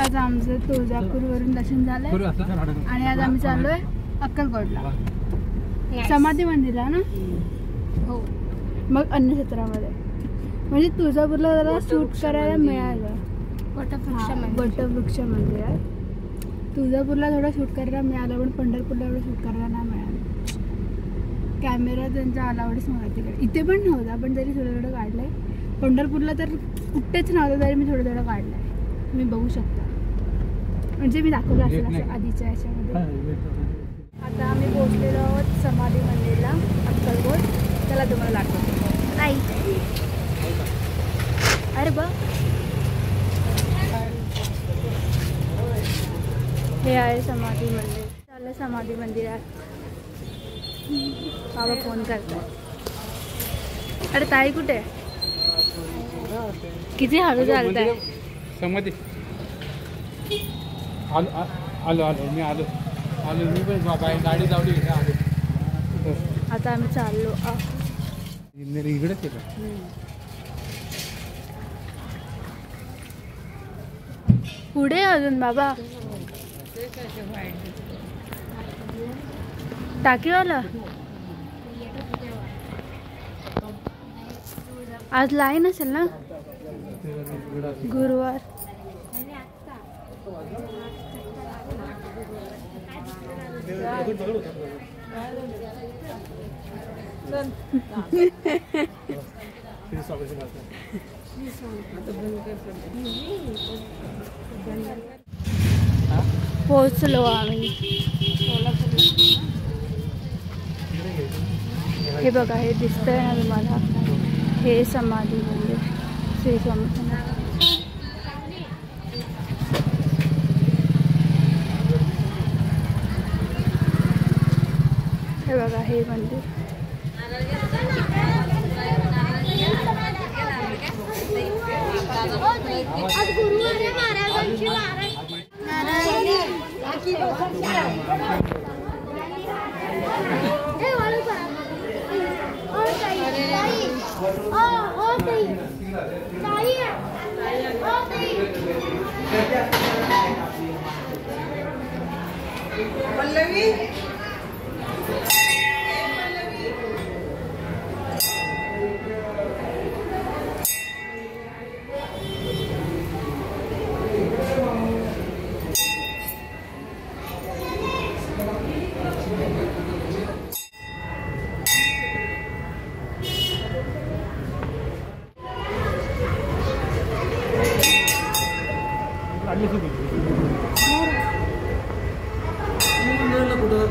आज आमचं तुळजापूरवरून दर्शन झालंय आणि आज आम्ही चाललोय अक्कलकोटला समाधी मंदिरला ना. हो मग अन्नक्षेत्रामध्ये म्हणजे तुळजापूरला जरा शूट करायला मिळालं. वटवृक्ष मंदिरात तुळजापूरला थोडं शूट करायला मिळालं पण पंढरपूरला एवढं शूट करायला नाही मिळालं. कॅमेरा त्यांचा अलाउडच नव्हता तिकडे. इथे पण नव्हता पण तरी थोडं थोडं काढलंय. पंढरपूरला तर कुठेच नव्हतं तरी मी थोडं थोडं काढलंय. तुम्ही बघू शकता म्हणजे मी दाखवलं असेल असं आधीच्या याच्यामध्ये. आता आम्ही पोहोचलेलो आहोत समाधी मंदिरला अक्कलकोट. त्याला तुम्हाला दाखवतो नाही. अरे बघ हे आहे समाधी मंदिर. चाललं समाधी मंदिरात. बाबा फोन करतात. अरे ताई कुठे किती हळू चालताय. समाधी आलो आलो मी आलो आलो मी पण बाबा गाडी लावली आलो. आता आम्ही चाललो इकडेच येतो. पुढे अजून बाबा टाकीवाला. आज लाईन असेल ना गुरुवार. पोहोचलो आम्ही. हे बघा हे दिसतंय ना तुम्हाला. हे समाधी मंदिर श्री स्वामी समर्थ. हे बघा हे मंदिर. आज गुरुवार आहे महाराजांची पल्लवी.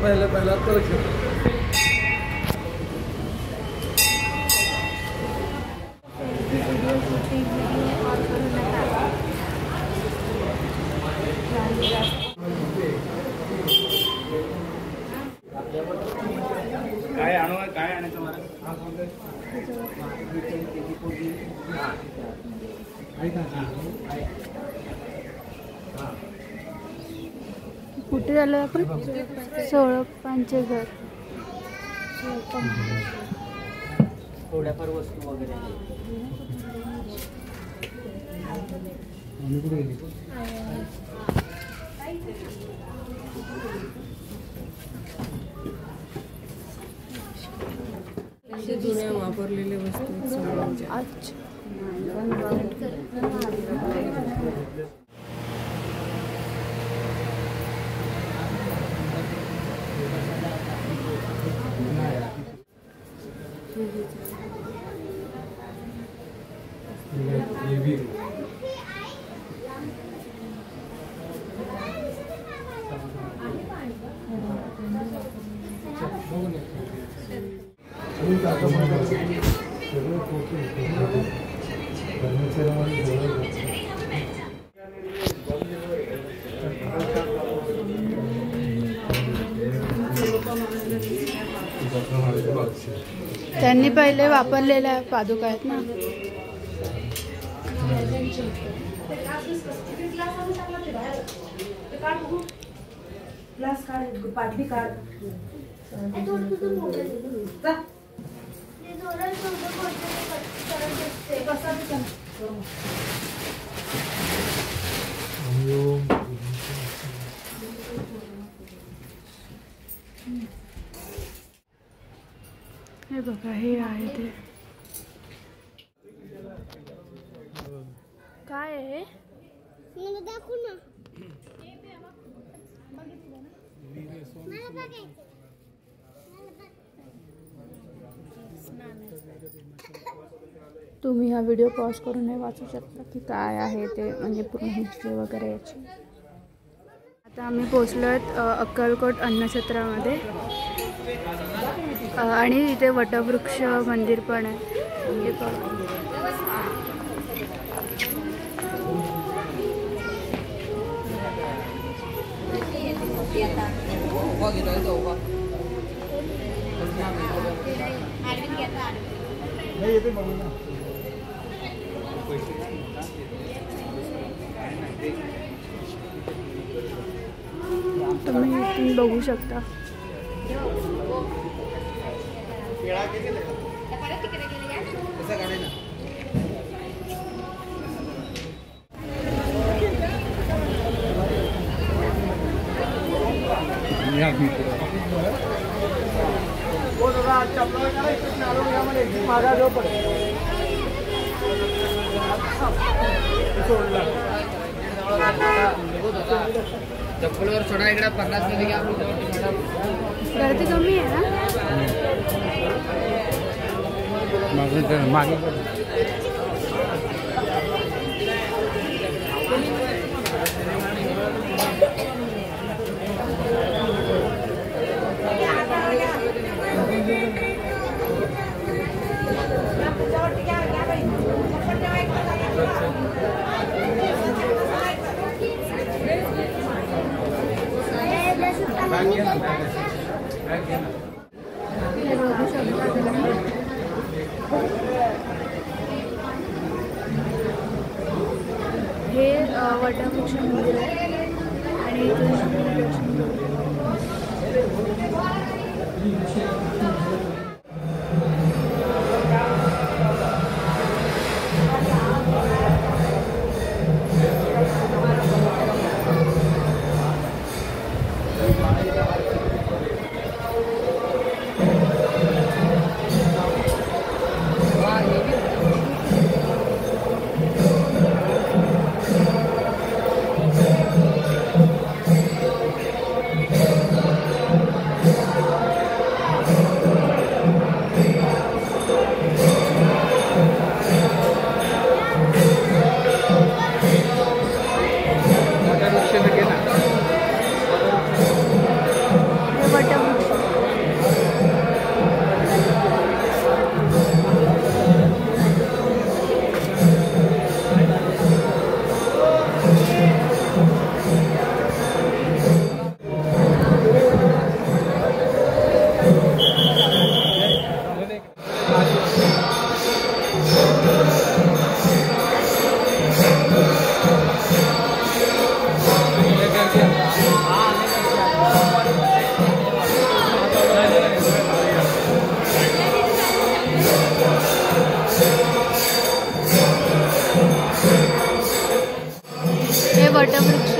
पहिला काय आणायचं मला कुठे झालं आपण. सोळपांचे घर. थोड्याफार वस्तू वगैरे जुन्या वापरलेल्या वस्तू. त्यांनी पहिले वापरलेल्या पादुका आहेत ना. ग्लास काढ, पाटली काढ. ओम बघा हे आहे ते काय आहे मला दाखव ना. तुम्ही हा व्हिडिओ पॉज करून हे वाचू शकता की काय आहे ते, म्हणजे पूर्ण हिस्ट्री वगैरे याची. आता आम्ही पोचलोत अक्कलकोट अन्नछत्रामध्ये आणि इथे वटवृक्ष मंदिर पण आहे. हे बघा. तुम्ही इथून बघू शकता. चप्पलवर सोडा इकडे 50 मध्ये घ्या. गर्दी कमी आहे ना. मागे हे वटवृक्ष मंदिर आहे आणि हे वटवृक्ष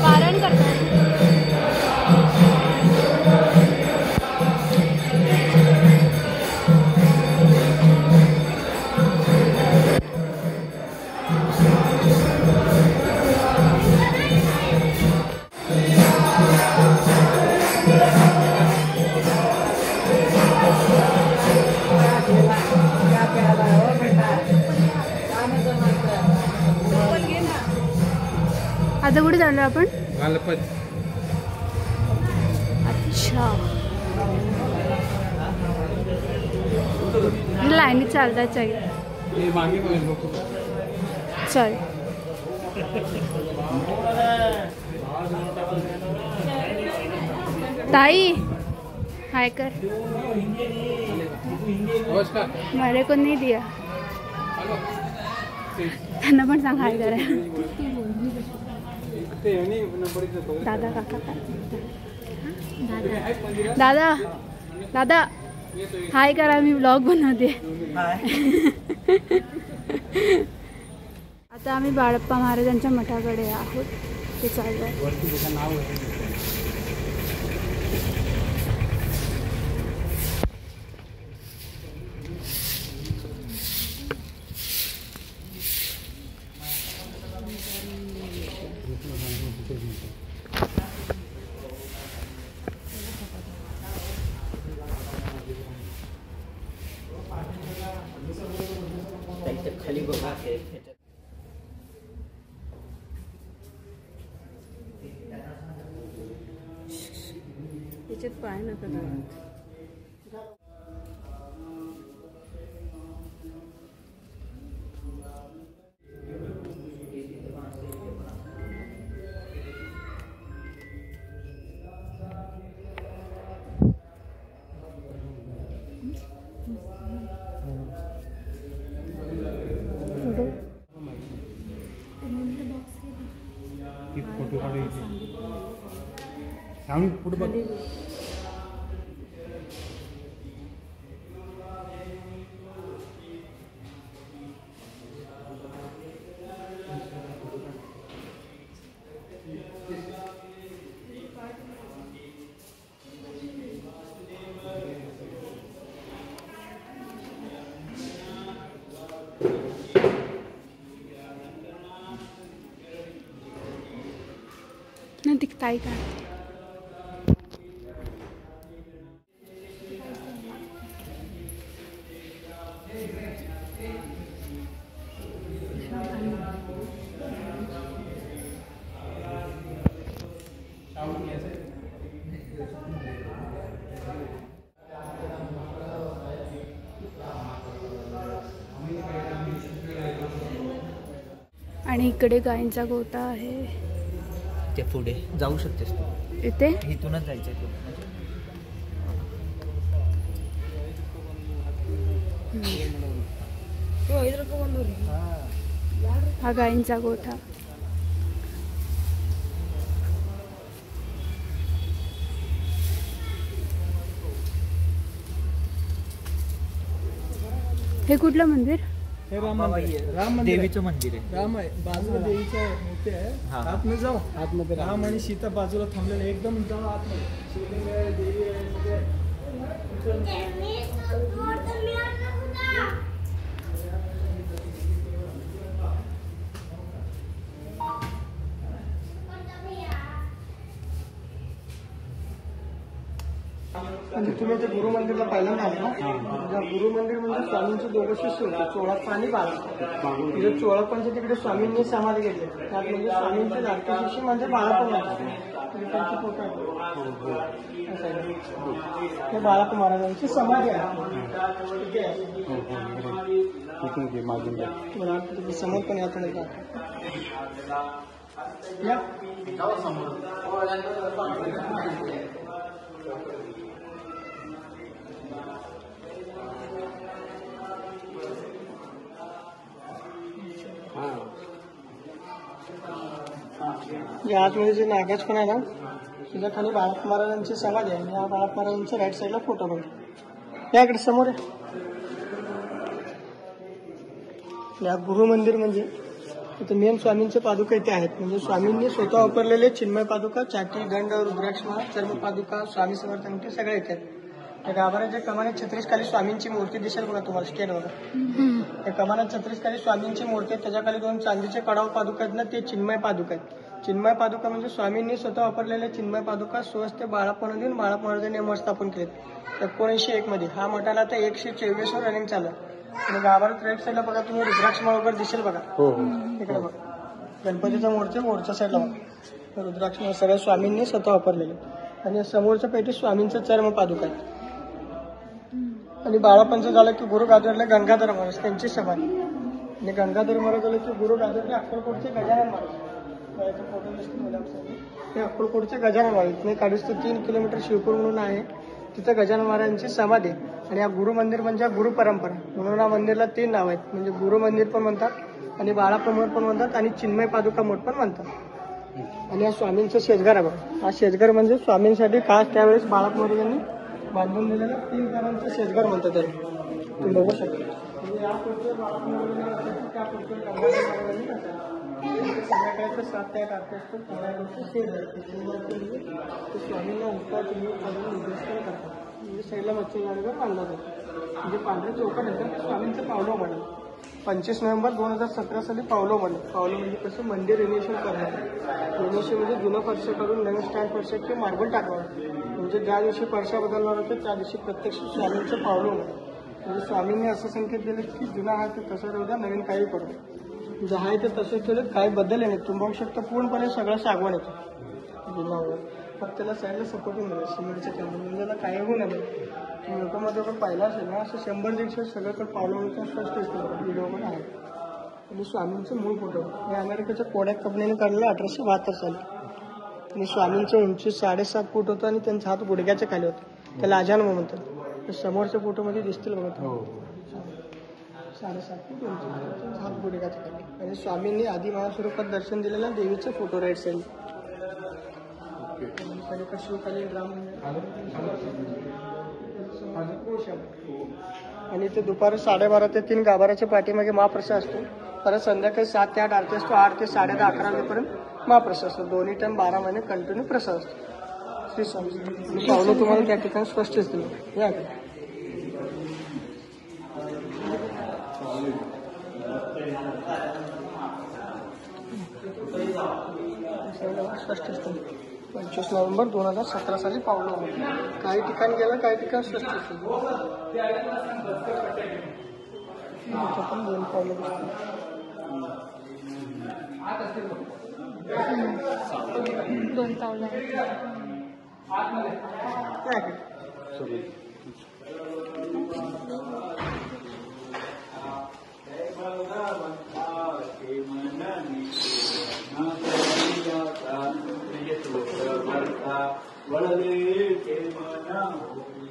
पारायण करतात. आता कुठे चाललो आपण? गणपती. अच्छा, लाईनीत चालतात सगळे. मागे बघ. चल. ताई हाय कर. नमस्कार. मेरे को नहीं दिया. त्यांना पण सांग हाय करा. दादा काका दादा दादा हाय करा, मी व्लॉग बनवते. आता आम्ही बाळप्पा महाराजांच्या मठाकडे आहोत. ते चालू आहे. खाली बघा त्याच्यात पाय नका दादा. फोटो काढायचे सांग पुढे बघ. नाही दिखताय का? आणि इकडे गायींचा गोठा आहे. ते पुढे जाऊ शकतेस तू. इथे इथूनच जायचं तू. हा गायींचा गोठा. हे कुठलं मंदिर? हे राम मंदिर, देवीचं मंदिर आहे. राम आहे बाजूला देवीच्या मूर्ती आहे. आतमध्ये जाऊ. आतमध्ये राम आणि सीता बाजूला थांबलेले. एकदम जाऊ आतमध्ये. शिवलिंग आहे, देवी आहे, सगळे. म्हणजे तुम्ही ते गुरु मंदिरला पहिल्यांदा आले ना. गुरु मंदिर म्हणजे स्वामींचे दोघं शिष्य होते, चोळप्पा आणि बाळप्पा. तिथे चोळप्पांच्या तिकडे स्वामींनी समाधी घेतली. त्यात म्हणजे स्वामींचे धाकटे शिष्य म्हणजे बाळप्पा महाराज. त्यांची फोटो हे बाळप्पा महाराजांची समाधी आहे. समोर पण यातून आतमध्ये जे नागराज पण आहे ना, तुझ्या खाली बाळप्पा महाराजांची समाधी आहे. या बाळप्पा महाराजांच्या राईट साईडला फोटो बघ. याकडे समोर आहे. या गुरु मंदिर म्हणजे इथे मेन स्वामींचे पादुका इथे आहेत. म्हणजे स्वामींनी स्वतः वापरलेले चिन्मय पादुका, छाती, दंड, रुद्राक्षमाळा, चर्म पादुका, स्वामी समर्थांचे सगळे इथे आहेत. त्या गाभाऱ्याच्या कमाने 36 खाली स्वामींची मूर्ती दिसेल बघा तुम्हाला, स्टेट बघा. त्या कमानात 36 खाली स्वामींची मूर्ती आहे. त्याच्या खाली 2 चांदीचे कडाव पादुका आहेत ना, ते चिन्मय पादुका आहेत. चिन्मय पादुका म्हणजे स्वामींनी स्वतः वापरलेले चिन्मय पादुका स्वस्त बाळापणा देऊन बाळाप्पा महाराजांनी मठ स्थापन केले 1901 मध्ये. हा मठाला आता 124 वर रनिंग चालू आहे. आणि गाभारात राईट साईडला बघा तुम्ही रुद्राक्षमाळ वगैरे दिसेल बघा. इकडे बघा गणपतीचा मूर्ती मोरच्या साईडला बघा. रुद्राक्षमाळ सगळ्या स्वामींनी स्वतः वापरलेले. आणि समोरच्या पेटीत स्वामींचं चर्म पादुका आहे. आणि बाळाप्पांचं झालं की गुरु गाजरले गंगाधर महाराज त्यांची समाधी. आणि गंगाधर महाराज झालं की गुरु गाजरले अक्कलकोटचे गजानन महाराज. फोटो दिसतो हे अक्कलकोटचे गजानन महाराज. इथून 2.5 किलोमीटर शिवपूर म्हणून आहे, तिथं गजानन महाराजांची समाधी आहे. आणि हा गुरु मंदिर म्हणजे गुरु परंपरा म्हणून या मंदिरला 3 नाव आहेत. म्हणजे गुरु मंदिर पण म्हणतात, आणि बाळाप्रमोद पण म्हणतात आणि चिन्मय पादुका मठ पण म्हणतात. आणि हा स्वामींचा शेजघर आहे बघा. हा शेजघर म्हणजे स्वामींसाठी खास त्यावेळेस बाळाप्रमोद यांनी बांधून दिलेलं 3 घरांचं शेजघर म्हणतात त्याला. तुम्ही बघू शकता. म्हणजे या पुढचं बाळाप्रमोद त्या पुढचं संध्याकाळचं 7 ते 8 आरती असतो. स्वामींना उठता तुम्ही निर्देशन करतात. म्हणजे साईडला मच्छी गाडीवर बांधला जातो. म्हणजे पांढरे चौकट येतात स्वामींचं पावलो म्हणून. 25 नोव्हेंबर 2017 साली पावलो म्हणून. पावलो म्हणजे कसं मंदिर रिनोव्हेशन करणार. रिनोव्हेशन म्हणजे जुनं फरश करून नवीन स्टँड फरश किंवा मार्बल टाकणार. म्हणजे ज्या दिवशी फरशा बदलणार होतं त्या दिवशी प्रत्यक्ष स्वामींचं पावलो म्हणून. म्हणजे स्वामींनी असं संकेत दिले की जुना आहे ते तसं राहू द्या, नवीन काही करू जे आहे ते तसं केलं, काही बदल नाही. तुम्ही बघू शकता पूर्णपणे सगळं सागवण येतं जुनावर. फक्त त्याला साईडला सपोर्टिंग मिळेल सिमेंटच्या कॅमेरा. म्हणजे त्याला काही होऊ नये. लोकांमध्ये पण पाहिलं असेल ना असं 100-150 सगळं पावलं स्पष्ट असतं. व्हिडिओ पण आहे. आणि स्वामींचं मूळ फोटो हे अमेरिकेच्या कोडॅक कंपनीने काढलेलं 1872 साली. आणि स्वामींचं उंची 7.5 फूट होतं आणि त्यांचा हात गुडघ्याच्या खाली होता. त्याला अजानम म्हणतात. समोरच्या फोटोमध्ये दिसतील बघा 7.5 फूट उंची, हात गुडघ्याच्या खाली. आणि स्वामींनी आधी महास्वरूपात दर्शन दिलेला देवीचा फोटो राईट साईड. शिवकालीन राम आणि ते दुपारी 12:30 ते 3 गाभाऱ्याच्या पाठीमागे महाप्रसाद असतो. परत संध्याकाळी 7 ते 8 आरती असतो. 8 ते 10:30 11 वाजेपर्यंत महाप्रसाद असतो. दोन्ही टाइम 12 महिने कंटिन्यू प्रसाद असतो. श्री स्वामी पावलं तुम्हाला त्या ठिकाणी स्पष्ट असतील. या स्पष्ट असतं. 25 नोव्हेंबर 2017 साली पावलं. काही ठिकाणी गेलं, काही ठिकाणी स्पष्ट असतं. पण 2 पावलं दिसतात. 2 पावलं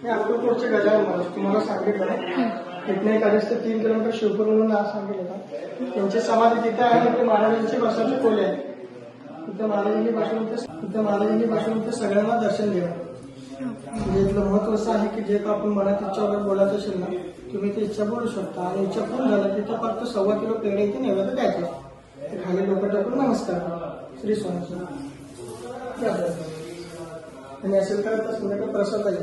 अक्कलकोटचे गजानन महाराज तुम्हाला सांगितलं इथनं 1 ते 3 किलोमीटर शिवपूर म्हणून नाव सांगितलं का. त्यांची समाधी तिथे आहे. तिथे महाराजांची बसाची खोली आहे. तिथं महाराजांनी बसून सगळ्यांना दर्शन द्यावं. म्हणजे इथलं महत्व असं आहे की जे का आपण मनात इच्छा वगैरे बोलायचं असेल ना तुम्ही ती इच्छा बोलू शकता. आणि इच्छा पूर्ण झालं तिथं फक्त 1.25 किलो पेढे इथे नैवेद्य द्यायचं. खाली लोक टाकून नमस्कार श्री स्वामी आणि असेल तर आता संध्याकाळी प्रसाद आहे.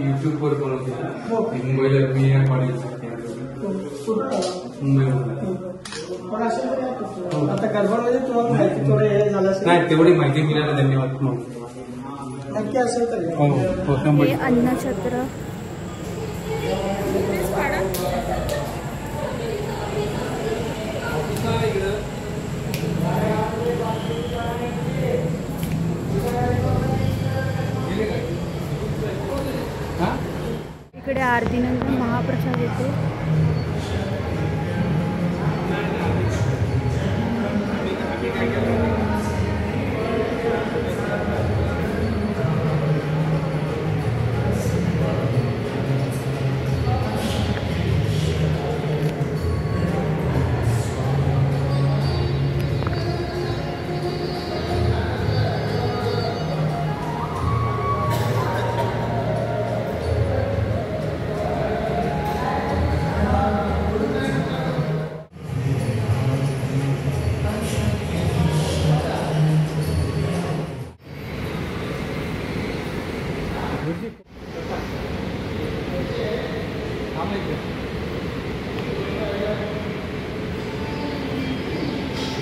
युट्यूबवर बनवते मुंबईला मी पण असेल तर आता गडबडमध्ये तुम्हाला माहिती थोडं हे झालं असेल. नाही तेवढी माहिती मिळाली धन्यवाद. नक्की असेल तर हे अन्नछत्र. इकडे आरतीनंतर महाप्रसाद येतो.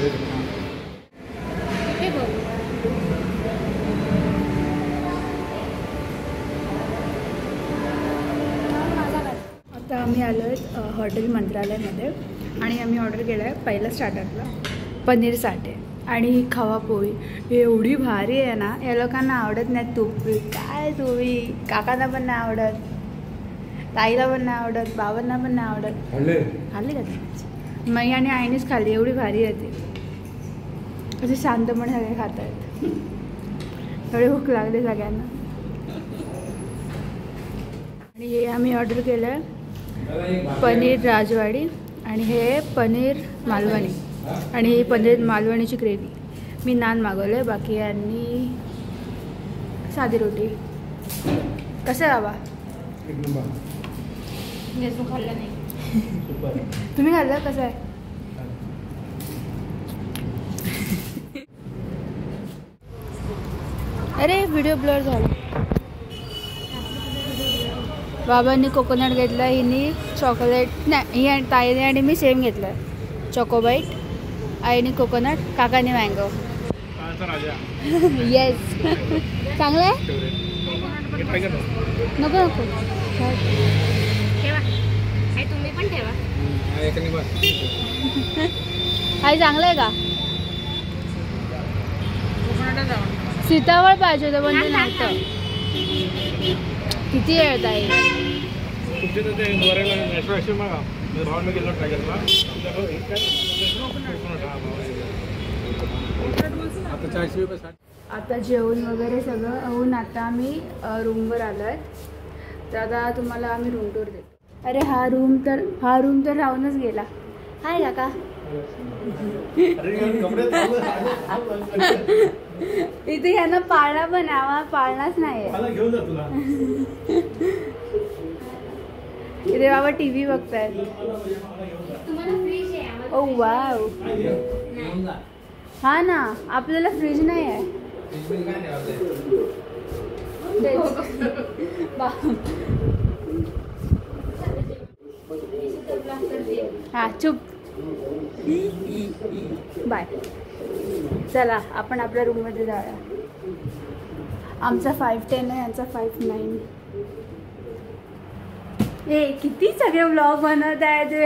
आता आम्ही आलो आहेत हॉटेल मंत्रालयामध्ये आणि आम्ही ऑर्डर केलं आहे पहिल्या स्टार्टरला पनीर साठे आणि खवा पोळी. एवढी भारी आहे ना, या लोकांना आवडत नाही तुपी. काय तुम्ही, काकांना पण नाही आवडत, ताईला पण नाही आवडत, बाबांना पण नाही आवडत. खाल्ली का ते? मी आणि आईनेच खाल्ली. एवढी भारी आहे ती. असे शांतपणे सगळे खात आहेत. एवढी भूक लागली सगळ्यांना. आणि हे आम्ही ऑर्डर केलं आहे पनीर राजवाडी आणि हे पनीर मालवणी आणि ही पनीर मालवणीची ग्रेव्ही. मी नान मागवलं आहे, बाकी यांनी साधी रोटी. कसं आहे बाबा? मी अजून खाल्लं नाही. तुम्ही खाल्लं? कसं आहे? अरे व्हिडिओ ब्लर झाला. बाबांनी कोकोनट घेतलं, हिनी चॉकलेट नाही, ही ताईने आणि मी सेम घेतलं आहे चॉकोबाईट. आईने कोकोनट, काकाने मँगो. येस. चांगलं आहे? नको नको तुम्ही पण ठेवा. आई चांगलं आहे का? सीताफळ पाहिजे होतं पण ते नव्हतं. किती वेळ आहे? आता जेवण वगैरे सगळं होऊन आता आम्ही रूमवर आलो आहे. तर आता तुम्हाला आम्ही रूम टूर देतो. अरे हा रूम तर राहूनच गेला. हाय काका. इथे यांना पाळणा पण आम्हाला पाळणाच नाही. इथे बाबा टीव्ही बघतायत. ओ वाव. हा ना, आपल्याला फ्रीज नाही आहे. हा चुप. बाय. चला आपण आपल्या रूममध्ये जाऊया. आमचा 5:10 आहे, यांचा 5:09. ए किती सगळे व्लॉग बनवत आहे ते.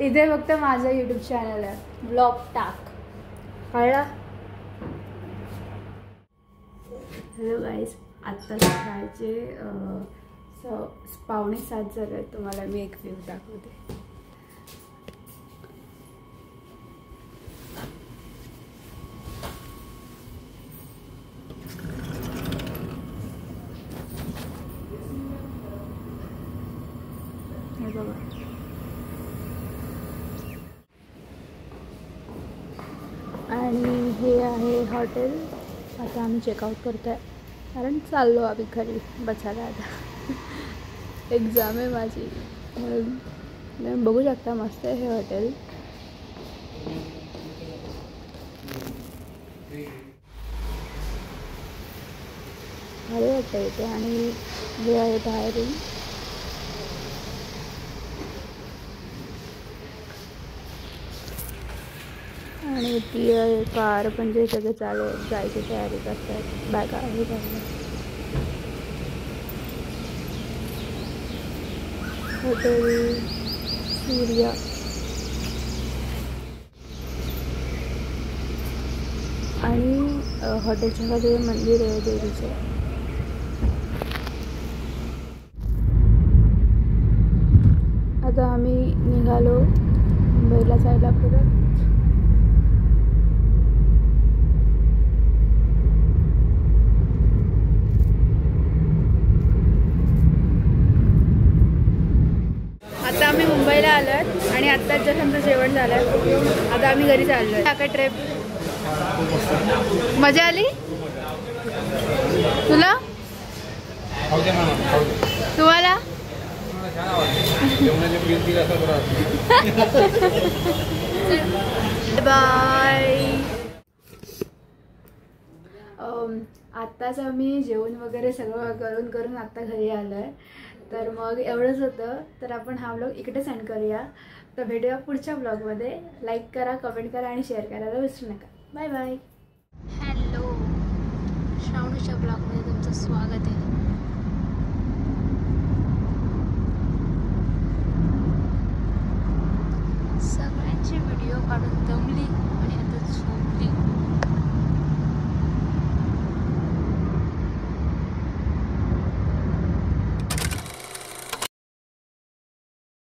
इथे फक्त माझं यूट्यूब चॅनल आहे, व्लॉग टाक. कळला? हॅलो गाईज, आत्ता सकाळचे 6:45 झाले आहेत. तुम्हाला मी एक व्ह्यू दाखवते. हे बघा. आणि हे आहे हॉटेल. आता आम्ही चेकआउट करतो आहे कारण चाललो आम्ही घरी बसायला. आता एक्झाम आहे माझी म्हणून बघू शकता. मस्त आहे हे हॉटेल. भारी वाटतं इथे. आणि हे आहे बाहेरून. आणि ती कार पण जे सगळे चालू जायची तयारी करतात. बॅगा आहे हॉटेल सूर्या. आणि हॉटेलच्या खाली मंदिर आहे देवीचं. आता आम्ही निघालो मुंबईला जायला परत. आता आम्ही मुंबईला आलो आहे आणि आत्ताच जर आमचं जेवण झालं आहे. आता आम्ही घरी चाललो आहे. काय ट्रिप मजा आली तुला? तुम्हाला? बाय. आत्ताच आम्ही जेवण वगैरे सगळं करून आत्ता घरी आलो आहे. तर मग एवढंच होतं. तर आपण हा व्लॉग इकडे सेंड करूया. तर भेटूया पुढच्या ब्लॉगमध्ये. लाईक करा, कमेंट करा आणि शेअर करायला विसरू नका. Bye bye. हॅलो, श्रावणीच्या ब्लॉगमध्ये तुमचं स्वागत आहे. सगळ्यांची व्हिडिओ काढून दमली आणि आता झोपली.